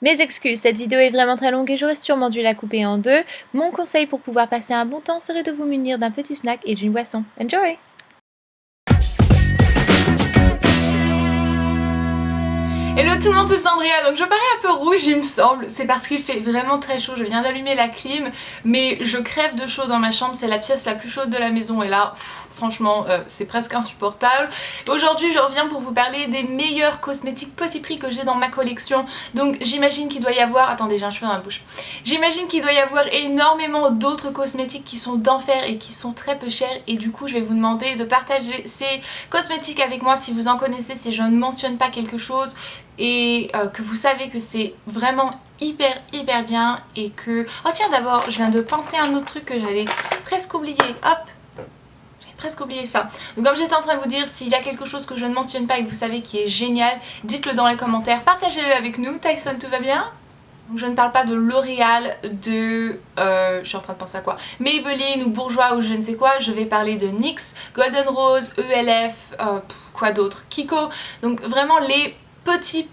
Mes excuses, cette vidéo est vraiment très longue et j'aurais sûrement dû la couper en deux. Mon conseil pour pouvoir passer un bon temps serait de vous munir d'un petit snack et d'une boisson. Enjoy! Hello tout le monde, c'est Sandria. Donc je parais un peu rouge il me semble, c'est parce qu'il fait vraiment très chaud. Je viens d'allumer la clim mais je crève de chaud dans ma chambre, c'est la pièce la plus chaude de la maison et là franchement c'est presque insupportable. Aujourd'hui je reviens pour vous parler des meilleurs cosmétiques petit prix que j'ai dans ma collection. Donc j'imagine qu'il doit y avoir, attendez j'ai un cheveu dans la bouche, j'imagine qu'il doit y avoir énormément d'autres cosmétiques qui sont d'enfer et qui sont très peu chers et du coup je vais vous demander de partager ces cosmétiques avec moi si vous en connaissez, si je ne mentionne pas quelque chose et que vous savez que c'est vraiment hyper bien et que... Oh tiens d'abord je viens de penser à un autre truc que j'allais presque oublier, hop, j'avais presque oublié ça. Donc comme j'étais en train de vous dire, s'il y a quelque chose que je ne mentionne pas et que vous savez qui est génial, dites-le dans les commentaires, partagez-le avec nous. Tyson, tout va bien? Je ne parle pas de L'Oréal, de... je suis en train de penser à quoi, Maybelline ou Bourjois ou je ne sais quoi. Je vais parler de NYX, Golden Rose, ELF, quoi d'autre, Kiko. Donc vraiment les petits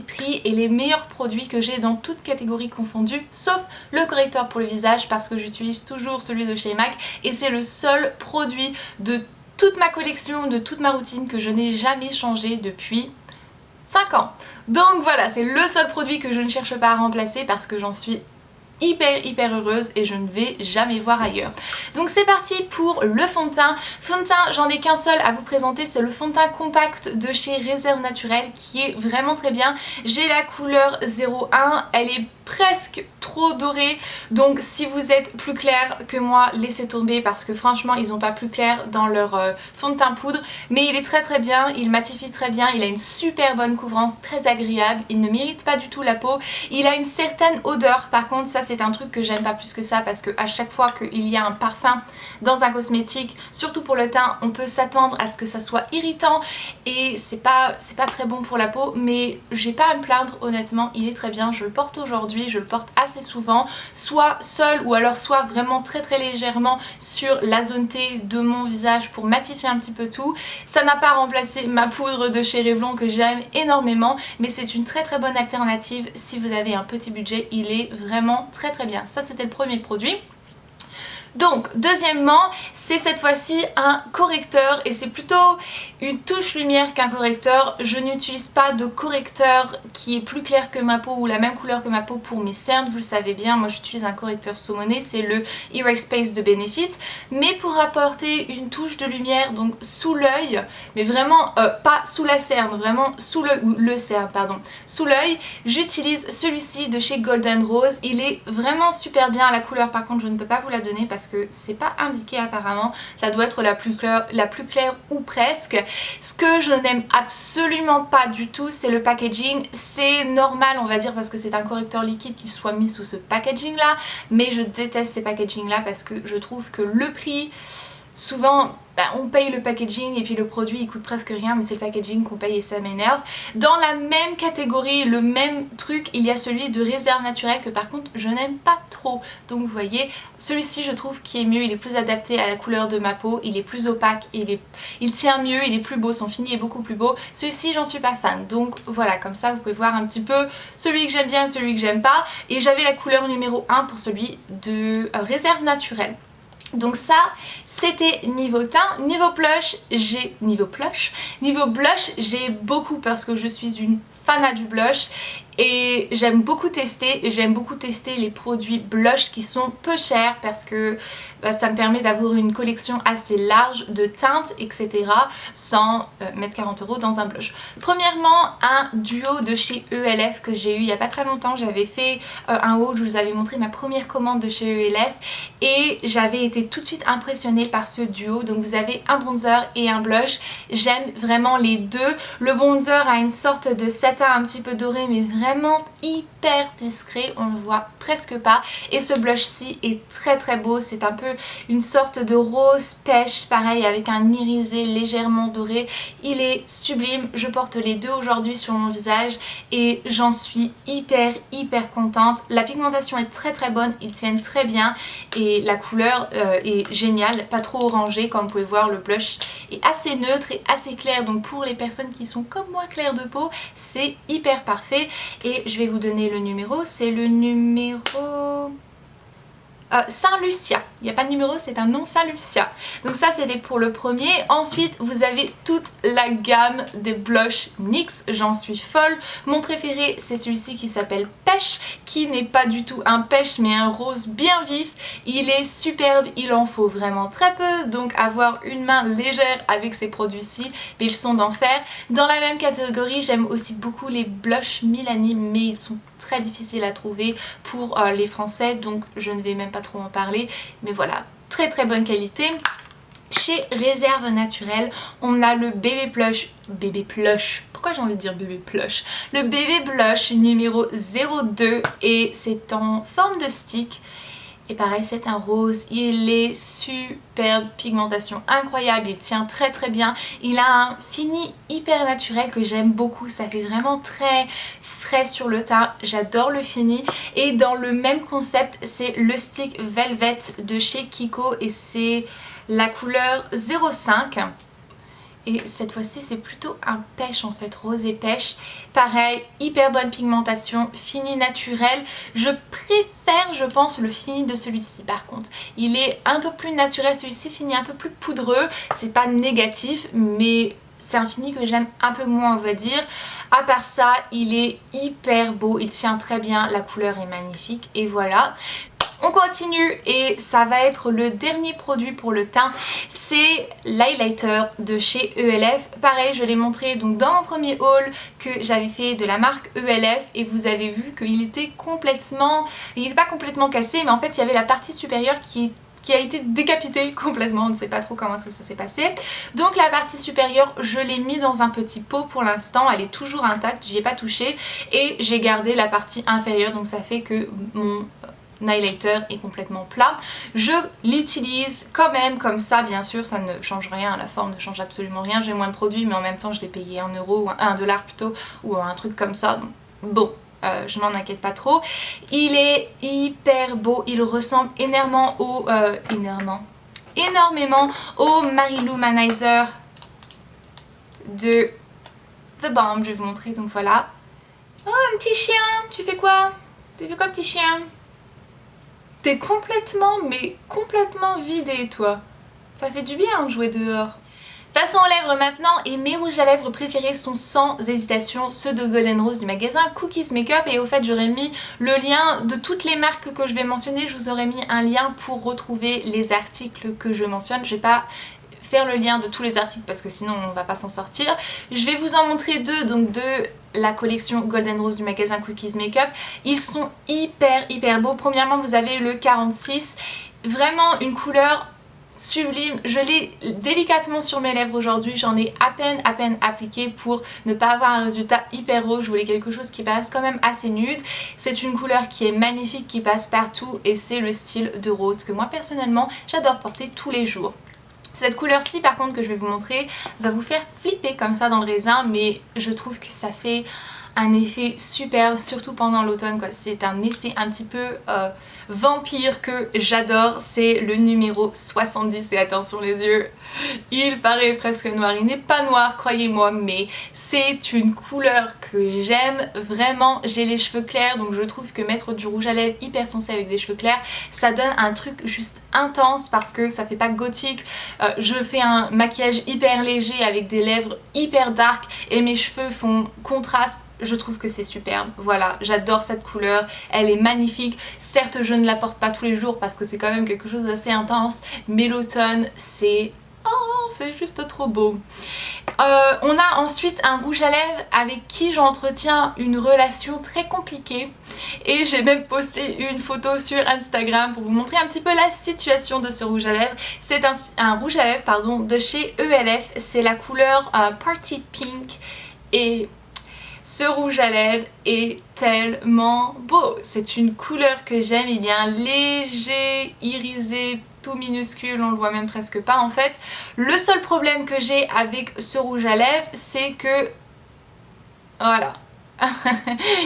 prix et les meilleurs produits que j'ai dans toutes catégories confondues, sauf le correcteur pour le visage parce que j'utilise toujours celui de chez MAC et c'est le seul produit de toute ma collection, de toute ma routine que je n'ai jamais changé depuis 5 ans. Donc voilà, c'est le seul produit que je ne cherche pas à remplacer parce que j'en suis hyper heureuse et je ne vais jamais voir ailleurs. Donc c'est parti pour le fond de teint. Fond de teint, j'en ai qu'un seul à vous présenter, c'est le fond de teint compact de chez Réserve Naturelle qui est vraiment très bien. J'ai la couleur 01, elle est presque trop dorée, donc si vous êtes plus clair que moi, laissez tomber parce que franchement ils n'ont pas plus clair dans leur fond de teint poudre, mais il est très bien, il matifie très bien, il a une super bonne couvrance, très agréable, il ne m'irrite pas du tout la peau, il a une certaine odeur. Par contre ça c'est un truc que j'aime pas plus que ça parce que à chaque fois qu'il y a un parfum dans un cosmétique, surtout pour le teint, on peut s'attendre à ce que ça soit irritant et c'est pas très bon pour la peau, mais j'ai pas à me plaindre honnêtement, il est très bien, je le porte aujourd'hui, je le porte assez souvent, soit seul ou alors soit vraiment très légèrement sur la zone T de mon visage pour matifier un petit peu tout. Ça n'a pas remplacé ma poudre de chez Revlon que j'aime énormément, mais c'est une très bonne alternative si vous avez un petit budget, il est vraiment très bien. Ça c'était le premier produit. Donc deuxièmement, c'est cette fois-ci un correcteur et c'est plutôt une touche lumière qu'un correcteur. Je n'utilise pas de correcteur qui est plus clair que ma peau ou la même couleur que ma peau pour mes cernes, vous le savez bien, moi j'utilise un correcteur saumonné, c'est le Erase Space de Benefit, mais pour apporter une touche de lumière donc sous l'œil, mais vraiment pas sous la cerne, vraiment sous le cerne, pardon, sous l'œil, j'utilise celui-ci de chez Golden Rose. Il est vraiment super bien, la couleur par contre je ne peux pas vous la donner parce que c'est pas indiqué apparemment, ça doit être la plus claire ou presque. Ce que je n'aime absolument pas du tout c'est le packaging. C'est normal on va dire parce que c'est un correcteur liquide qui soit mis sous ce packaging là, mais je déteste ces packaging là parce que je trouve que le prix, souvent on paye le packaging et puis le produit il coûte presque rien, mais c'est le packaging qu'on paye et ça m'énerve. Dans la même catégorie, le même truc, il y a celui de Réserve Naturelle que par contre je n'aime pas trop. Donc vous voyez, celui-ci je trouve qu'il est mieux, il est plus adapté à la couleur de ma peau, il est plus opaque, il tient mieux, il est plus beau, son fini est beaucoup plus beau. Celui-ci j'en suis pas fan, donc voilà, comme ça vous pouvez voir un petit peu celui que j'aime bien et celui que j'aime pas. Et j'avais la couleur numéro 1 pour celui de Réserve Naturelle. Donc ça c'était niveau teint. Niveau blush j'ai beaucoup parce que je suis une fanat du blush et j'aime beaucoup tester les produits blush qui sont peu chers parce que ça me permet d'avoir une collection assez large de teintes etc. sans mettre 40 € dans un blush. Premièrement un duo de chez ELF que j'ai eu il n'y a pas très longtemps. J'avais fait un haul, je vous avais montré ma première commande de chez ELF et j'avais été tout de suite impressionnée par ce duo. Donc vous avez un bronzer et un blush, j'aime vraiment les deux. Le bronzer a une sorte de satin un petit peu doré mais vraiment hyper discret, on le voit presque pas, et ce blush-ci est très beau, c'est un peu une sorte de rose pêche, pareil avec un irisé légèrement doré, il est sublime. Je porte les deux aujourd'hui sur mon visage et j'en suis hyper contente. La pigmentation est très bonne, ils tiennent très bien et la couleur est géniale, pas trop orangée. Comme vous pouvez voir, le blush est assez neutre et assez clair, donc pour les personnes qui sont comme moi claires de peau, c'est hyper parfait. Et je vais vous donner le numéro, c'est le numéro... Saint-Lucia. Il n'y a pas de numéro, c'est un nom Saint-Lucia. Donc ça c'était pour le premier. Ensuite vous avez toute la gamme des blushs NYX, j'en suis folle. Mon préféré c'est celui-ci qui s'appelle Pêche, qui n'est pas du tout un pêche mais un rose bien vif. Il est superbe, il en faut vraiment très peu, donc avoir une main légère avec ces produits-ci, mais ils sont d'enfer. Dans la même catégorie, j'aime aussi beaucoup les blushs Milani, mais ils sont très difficiles à trouver pour les Français, donc je ne vais même pas trop en parler, mais voilà, très très bonne qualité. Chez Réserve Naturelle, on a le bébé plush, pourquoi j'ai envie de dire bébé plush, le bébé blush numéro 02 et c'est en forme de stick. Et pareil, c'est un rose, il est superbe, pigmentation incroyable, il tient très très bien. Il a un fini hyper naturel que j'aime beaucoup, ça fait vraiment très frais sur le teint, j'adore le fini. Et dans le même concept, c'est le stick Velvet de chez Kiko et c'est la couleur 05. Et cette fois-ci c'est plutôt un pêche en fait, rose et pêche. Pareil, hyper bonne pigmentation, fini naturel. Je préfère je pense le fini de celui-ci par contre. Il est un peu plus naturel, celui-ci fini un peu plus poudreux. C'est pas négatif mais c'est un fini que j'aime un peu moins on va dire. À part ça, il est hyper beau, il tient très bien, la couleur est magnifique et voilà. On continue et ça va être le dernier produit pour le teint, c'est l'highlighter de chez ELF. Pareil, je l'ai montré donc dans mon premier haul que j'avais fait de la marque ELF et vous avez vu qu'il était complètement, il n'était pas complètement cassé mais en fait il y avait la partie supérieure qui a été décapitée complètement, on ne sait pas trop comment ça s'est passé. Donc la partie supérieure je l'ai mis dans un petit pot pour l'instant, elle est toujours intacte, j'y ai pas touché et j'ai gardé la partie inférieure donc ça fait que mon highlighter est complètement plat. Je l'utilise quand même comme ça, bien sûr ça ne change rien, la forme ne change absolument rien, j'ai moins de produits mais en même temps je l'ai payé 1 euro ou 1 dollar plutôt ou un truc comme ça, donc bon. Je m'en inquiète pas trop. Il est hyper beau, il ressemble énormément au Mary-Lou Manizer de The Balm. Je vais vous montrer, donc voilà. Oh un petit chien, tu fais quoi? Tu fais quoi petit chien? T'es complètement, mais complètement vidé toi. Ça fait du bien de jouer dehors. Passons aux lèvres maintenant et mes rouges à lèvres préférés sont sans hésitation ceux de Golden Rose du magasin Cookies Makeup et au fait j'aurais mis le lien de toutes les marques que je vais mentionner, je vous aurais mis un lien pour retrouver les articles que je mentionne. Je vais pas faire le lien de tous les articles parce que sinon on va pas s'en sortir. Je vais vous en montrer deux, donc de la collection Golden Rose du magasin Cookies Makeup. Ils sont hyper beaux. Premièrement vous avez le 46, vraiment une couleur sublime, je l'ai délicatement sur mes lèvres aujourd'hui, j'en ai à peine appliqué pour ne pas avoir un résultat hyper rose, je voulais quelque chose qui paraisse quand même assez nude. C'est une couleur qui est magnifique, qui passe partout et c'est le style de rose que moi personnellement j'adore porter tous les jours. Cette couleur-ci par contre que je vais vous montrer va vous faire flipper comme ça dans le raisin mais je trouve que ça fait un effet superbe, surtout pendant l'automne quoi. C'est un effet un petit peu vampire que j'adore, c'est le numéro 70 et attention les yeux, il paraît presque noir, il n'est pas noir croyez-moi mais c'est une couleur que j'aime vraiment. J'ai les cheveux clairs donc je trouve que mettre du rouge à lèvres hyper foncé avec des cheveux clairs ça donne un truc juste intense parce que ça fait pas gothique. Je fais un maquillage hyper léger avec des lèvres hyper dark et mes cheveux font contraste. Je trouve que c'est superbe, voilà, j'adore cette couleur, elle est magnifique. Certes je ne la porte pas tous les jours parce que c'est quand même quelque chose d'assez intense, mais l'automne c'est... oh, c'est juste trop beau. On a ensuite un rouge à lèvres avec qui j'entretiens une relation très compliquée et j'ai même posté une photo sur Instagram pour vous montrer un petit peu la situation de ce rouge à lèvres. C'est un rouge à lèvres pardon, de chez ELF, c'est la couleur Party Pink et... ce rouge à lèvres est tellement beau, c'est une couleur que j'aime, il y a un léger irisé tout minuscule, on le voit même presque pas en fait. Le seul problème que j'ai avec ce rouge à lèvres c'est que, voilà,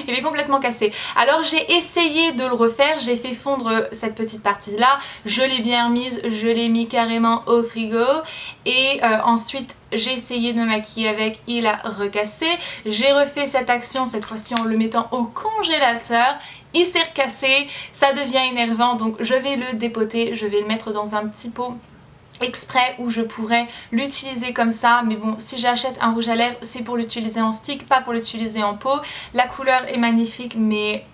Il est complètement cassé. Alors j'ai essayé de le refaire, j'ai fait fondre cette petite partie là, je l'ai bien remise, je l'ai mis carrément au frigo et ensuite j'ai essayé de me maquiller avec, il a recassé. J'ai refait cette action cette fois-ci en le mettant au congélateur, il s'est recassé, ça devient énervant donc je vais le dépoter, je vais le mettre dans un petit pot exprès où je pourrais l'utiliser comme ça, mais bon, si j'achète un rouge à lèvres c'est pour l'utiliser en stick, pas pour l'utiliser en pot. La couleur est magnifique mais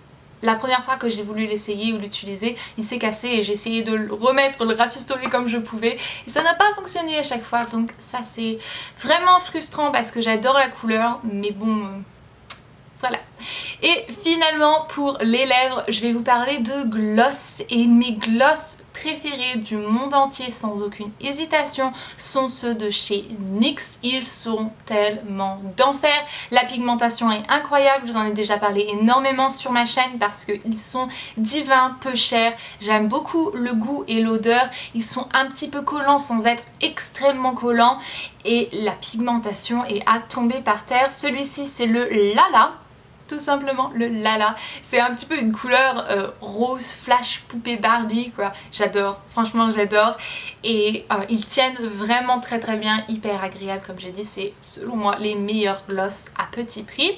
la première fois que j'ai voulu l'essayer ou l'utiliser, il s'est cassé et j'ai essayé de le remettre, le rafistoler comme je pouvais et ça n'a pas fonctionné à chaque fois, donc ça c'est vraiment frustrant parce que j'adore la couleur, mais bon... Voilà. Et finalement pour les lèvres, je vais vous parler de gloss et mes gloss préférés du monde entier sans aucune hésitation sont ceux de chez NYX. Ils sont tellement d'enfer. La pigmentation est incroyable, je vous en ai déjà parlé énormément sur ma chaîne parce qu'ils sont divins, peu chers. J'aime beaucoup le goût et l'odeur. Ils sont un petit peu collants sans être extrêmement collants et la pigmentation est à tomber par terre. Celui-ci c'est le Lala. Tout simplement le Lala, c'est un petit peu une couleur rose flash poupée Barbie quoi, j'adore, franchement j'adore et ils tiennent vraiment très très bien, hyper agréable comme j'ai dit, c'est selon moi les meilleurs gloss à petit prix.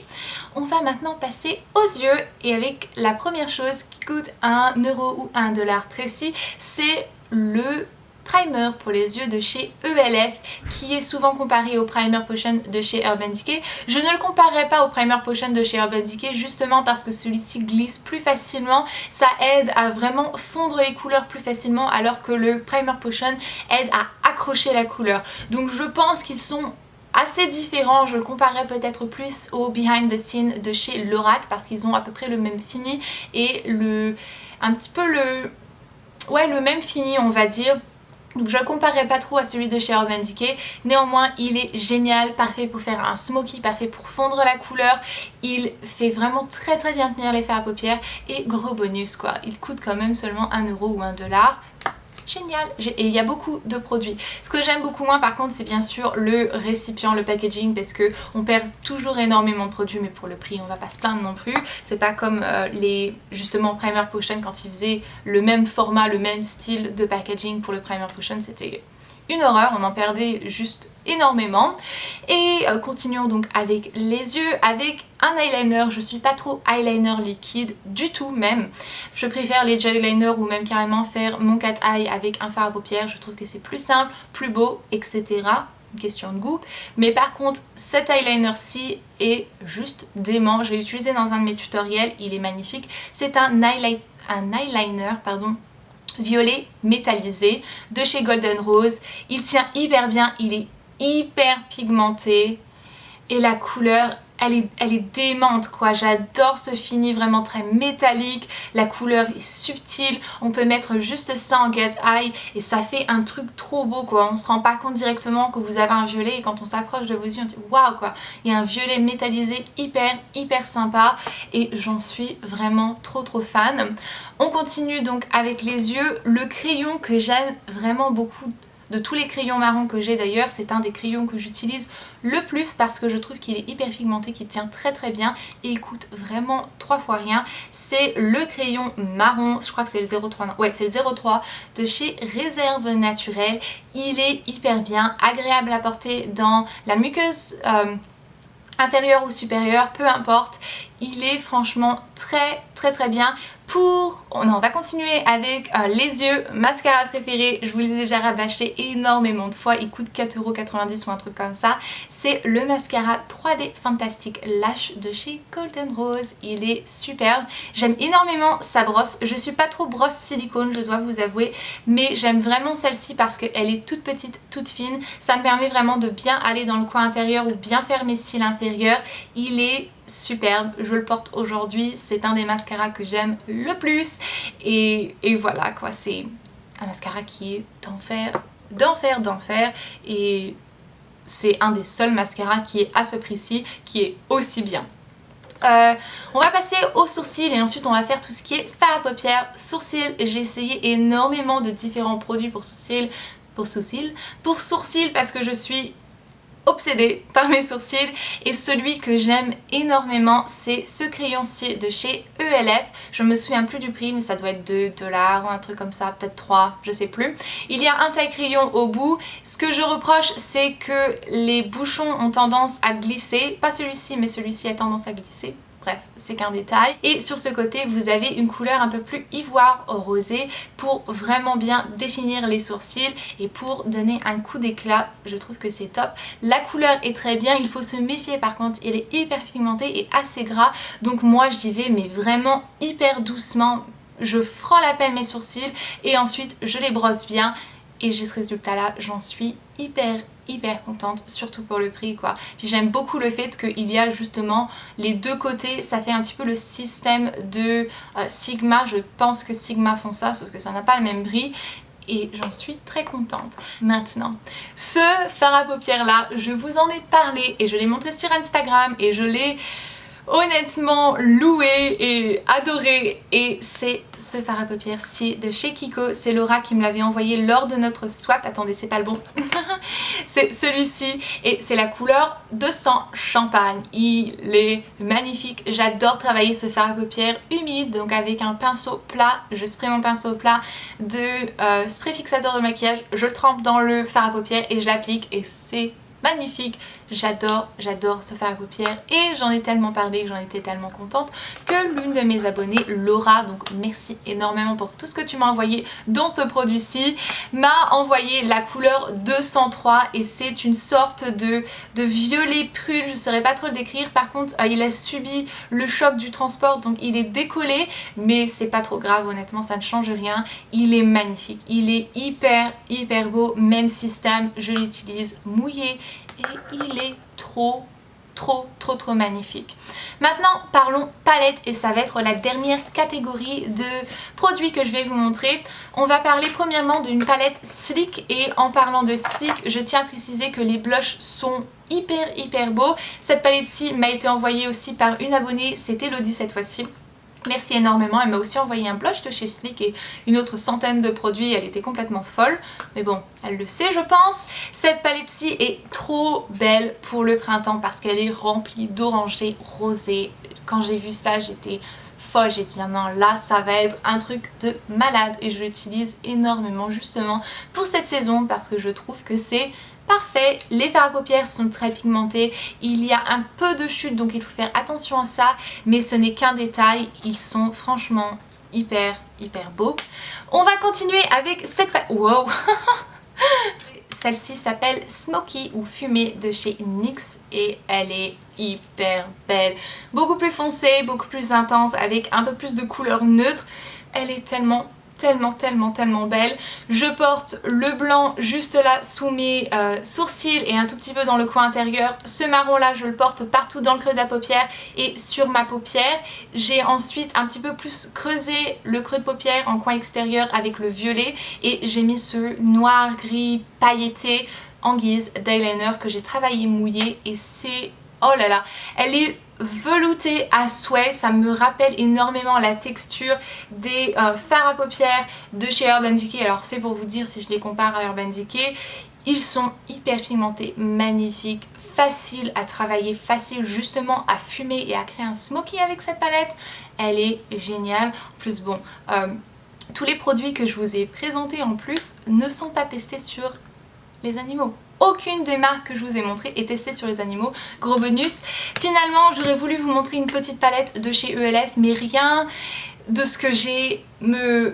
On va maintenant passer aux yeux et avec la première chose qui coûte 1 euro ou 1 dollar précis, c'est le primer pour les yeux de chez ELF qui est souvent comparé au primer potion de chez Urban Decay. Je ne le comparerai pas au primer potion de chez Urban Decay justement parce que celui-ci glisse plus facilement, ça aide à vraiment fondre les couleurs plus facilement alors que le primer potion aide à accrocher la couleur. Donc je pense qu'ils sont assez différents, je le comparerais peut-être plus au behind the scene de chez Lorac parce qu'ils ont à peu près le même fini et un petit peu le même fini on va dire. Donc je ne le comparerai pas trop à celui de chez Urban Decay, néanmoins il est génial, parfait pour faire un smoky, parfait pour fondre la couleur, il fait vraiment très très bien tenir les fards à paupières et gros bonus quoi, il coûte quand même seulement 1 euro ou 1 dollar. Génial, et il y a beaucoup de produits. Ce que j'aime beaucoup moins par contre c'est bien sûr le récipient, le packaging parce que on perd toujours énormément de produits mais pour le prix on va pas se plaindre non plus. C'est pas comme les justement Primer Potion quand ils faisaient le même format, le même style de packaging pour le Primer Potion, c'était une horreur, on en perdait juste énormément. Et continuons donc avec les yeux, avec un eyeliner. Je suis pas trop eyeliner liquide du tout même, je préfère les gel liners ou même carrément faire mon cat eye avec un fard à paupières, je trouve que c'est plus simple, plus beau, etc. Une question de goût, mais par contre cet eyeliner-ci est juste dément, j'ai utilisé dans un de mes tutoriels, il est magnifique, c'est un eyeliner violet métallisé de chez Golden Rose, il tient hyper bien, il est hyper pigmenté et la couleur elle est démente quoi, j'adore ce fini vraiment très métallique, la couleur est subtile, on peut mettre juste ça en get eye et ça fait un truc trop beau quoi, on se rend pas compte directement que vous avez un violet et quand on s'approche de vos yeux on dit waouh quoi, il y a un violet métallisé hyper sympa et j'en suis vraiment trop fan. On continue donc avec les yeux, le crayon que j'aime vraiment beaucoup. De tous les crayons marrons que j'ai d'ailleurs, c'est un des crayons que j'utilise le plus parce que je trouve qu'il est hyper pigmenté, qu'il tient très bien et il coûte vraiment 3 fois rien. C'est le crayon marron, je crois que c'est le 03, non, ouais c'est le 03 de chez Réserve Naturelle. Il est hyper bien, agréable à porter dans la muqueuse inférieure ou supérieure, peu importe. Il est franchement très bien. On va continuer avec les yeux, mascara préféré, je vous l'ai déjà rabâché énormément de fois, il coûte 4,90 € ou un truc comme ça. C'est le mascara 3D Fantastic Lash de chez Golden Rose, il est superbe. J'aime énormément sa brosse, je suis pas trop brosse silicone je dois vous avouer, mais j'aime vraiment celle-ci parce qu'elle est toute petite, toute fine, ça me permet vraiment de bien aller dans le coin intérieur ou bien faire mes cils inférieurs. Il est superbe, je le porte aujourd'hui, c'est un des mascaras que j'aime le plus et voilà quoi, c'est un mascara qui est d'enfer et c'est un des seuls mascaras qui est à ce prix-ci qui est aussi bien. On va passer aux sourcils et ensuite on va faire tout ce qui est fard à paupières, sourcils. J'ai essayé énormément de différents produits pour sourcils parce que je suis obsédée par mes sourcils et celui que j'aime énormément c'est ce crayon-ci de chez ELF. Je me souviens plus du prix mais ça doit être 2 $ ou un truc comme ça, peut-être 3, je sais plus. Il y a un taille-crayon au bout. Ce que je reproche c'est que les bouchons ont tendance à glisser, pas celui-ci mais celui-ci a tendance à glisser. Bref, c'est qu'un détail. Et sur ce côté, vous avez une couleur un peu plus ivoire rosé pour vraiment bien définir les sourcils et pour donner un coup d'éclat. Je trouve que c'est top. La couleur est très bien. Il faut se méfier par contre. Il est hyper pigmenté et assez gras. Donc moi, j'y vais mais vraiment hyper doucement. Je frôle à peine mes sourcils et ensuite, je les brosse bien. Et j'ai ce résultat là, j'en suis hyper contente, surtout pour le prix quoi. Puis j'aime beaucoup le fait qu'il y a justement les deux côtés, ça fait un petit peu le système de Sigma. Je pense que Sigma font ça, sauf que ça n'a pas le même bris. Et j'en suis très contente. Maintenant, ce fard à paupières là, je vous en ai parlé et je l'ai montré sur Instagram et je l'ai honnêtement loué et adoré et c'est ce fard à paupières-ci de chez Kiko. C'est Laura qui me l'avait envoyé lors de notre swap. Attendez, c'est pas le bon. C'est celui-ci et c'est la couleur 200 champagne. Il est magnifique. J'adore travailler ce fard à paupières humide, donc avec un pinceau plat. Je spray mon pinceau plat de spray fixateur de maquillage. Je le trempe dans le fard à paupières et je l'applique et c'est magnifique. J'adore ce fard à paupières et j'en ai tellement parlé que j'en étais tellement contente que l'une de mes abonnées, Laura, donc merci énormément pour tout ce que tu m'as envoyé dans ce produit-ci, m'a envoyé la couleur 203 et c'est une sorte de violet prune, je ne saurais pas trop le décrire. Par contre il a subi le choc du transport donc il est décollé mais c'est pas trop grave, honnêtement ça ne change rien. Il est magnifique, il est hyper beau, même système, je l'utilise mouillé et il est trop magnifique. Maintenant parlons palette et ça va être la dernière catégorie de produits que je vais vous montrer. On va parler premièrement d'une palette Sleek et en parlant de Sleek, je tiens à préciser que les blushs sont hyper beaux. Cette palette-ci m'a été envoyée aussi par une abonnée, c'est Elodie cette fois-ci. Merci énormément, elle m'a aussi envoyé un blush de chez Sleek et une autre centaine de produits, elle était complètement folle. Mais bon, elle le sait je pense. Cette palette-ci est trop belle pour le printemps parce qu'elle est remplie d'orangé rosé. Quand j'ai vu ça, j'étais folle, j'ai dit non là ça va être un truc de malade et je l'utilise énormément justement pour cette saison parce que je trouve que c'est parfait. Les fards à paupières sont très pigmentés, il y a un peu de chute donc il faut faire attention à ça mais ce n'est qu'un détail, ils sont franchement hyper beaux. On va continuer avec cette palette. Wow. Celle-ci s'appelle Smoky ou Fumée de chez NYX et elle est hyper belle. Beaucoup plus foncée, beaucoup plus intense avec un peu plus de couleurs neutres. Elle est tellement belle. Je porte le blanc juste là sous mes sourcils et un tout petit peu dans le coin intérieur. Ce marron là je le porte partout dans le creux de la paupière et sur ma paupière. J'ai ensuite un petit peu plus creusé le creux de paupière en coin extérieur avec le violet et j'ai mis ce noir gris pailleté en guise d'eyeliner que j'ai travaillé mouillé et c'est... oh là là, elle est velouté à souhait, ça me rappelle énormément la texture des fards à paupières de chez Urban Decay. Alors c'est pour vous dire si je les compare à Urban Decay, ils sont hyper pigmentés, magnifiques, faciles à travailler, faciles justement à fumer et à créer un smoky avec cette palette. Elle est géniale. En plus bon, tous les produits que je vous ai présentés en plus ne sont pas testés sur les animaux. Aucune des marques que je vous ai montrées est testée sur les animaux, gros bonus. Finalement j'aurais voulu vous montrer une petite palette de chez ELF mais rien de ce que j'ai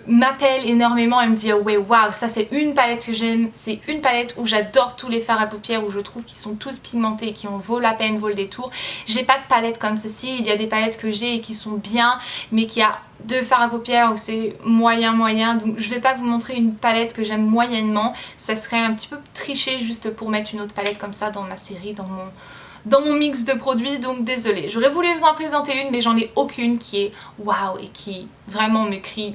m'appelle énormément et me dit oh ouais waouh ça c'est une palette que j'aime, c'est une palette où j'adore tous les fards à paupières où je trouve qu'ils sont tous pigmentés et qui en vaut la peine, vaut le détour. J'ai pas de palette comme ceci, il y a des palettes que j'ai et qui sont bien mais qu'il y a de fards à paupières où c'est moyen donc je vais pas vous montrer une palette que j'aime moyennement, ça serait un petit peu triché juste pour mettre une autre palette comme ça dans ma série, dans mon mix de produits, donc désolée. J'aurais voulu vous en présenter une mais j'en ai aucune qui est waouh et qui vraiment me crie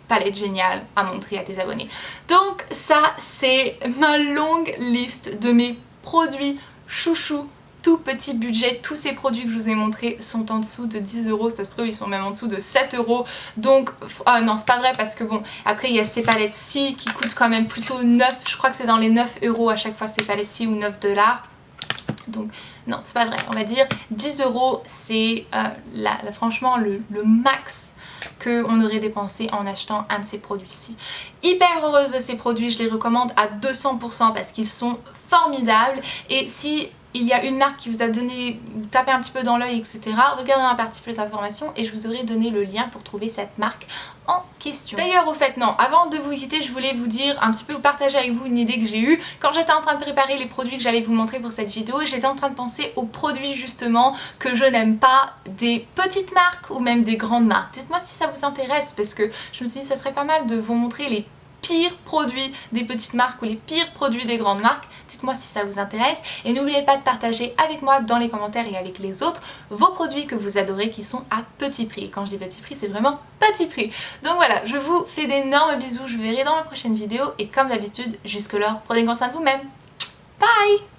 palette géniale à montrer à tes abonnés. Donc ça c'est ma longue liste de mes produits chouchous tout petit budget. Tous ces produits que je vous ai montrés sont en dessous de 10 €, ça se trouve ils sont même en dessous de 7 €. Donc non c'est pas vrai parce que bon après il y a ces palettes-ci qui coûtent quand même plutôt 9, je crois que c'est dans les 9 € à chaque fois ces palettes-ci ou 9 $. Donc non c'est pas vrai, on va dire 10 € c'est franchement le max qu'on aurait dépensé en achetant un de ces produits-ci. Hyper heureuse de ces produits, je les recommande à 200% parce qu'ils sont formidables. Et si il y a une marque qui vous a donné, tapé un petit peu dans l'œil, etc., regardez dans la partie plus informations et je vous aurai donné le lien pour trouver cette marque en question. D'ailleurs au fait non, avant de vous quitter je voulais vous dire un petit peu, vous partager avec vous une idée que j'ai eue. Quand j'étais en train de préparer les produits que j'allais vous montrer pour cette vidéo, j'étais en train de penser aux produits justement que je n'aime pas des petites marques ou même des grandes marques. Dites-moi si ça vous intéresse parce que je me suis dit ça serait pas mal de vous montrer les pires produits des petites marques ou les pires produits des grandes marques. Dites-moi si ça vous intéresse et n'oubliez pas de partager avec moi dans les commentaires et avec les autres vos produits que vous adorez qui sont à petit prix. Et quand je dis petit prix, c'est vraiment petit prix. Donc voilà, je vous fais d'énormes bisous, je vous verrai dans ma prochaine vidéo et comme d'habitude, jusque-là, prenez soin de vous-même. Bye!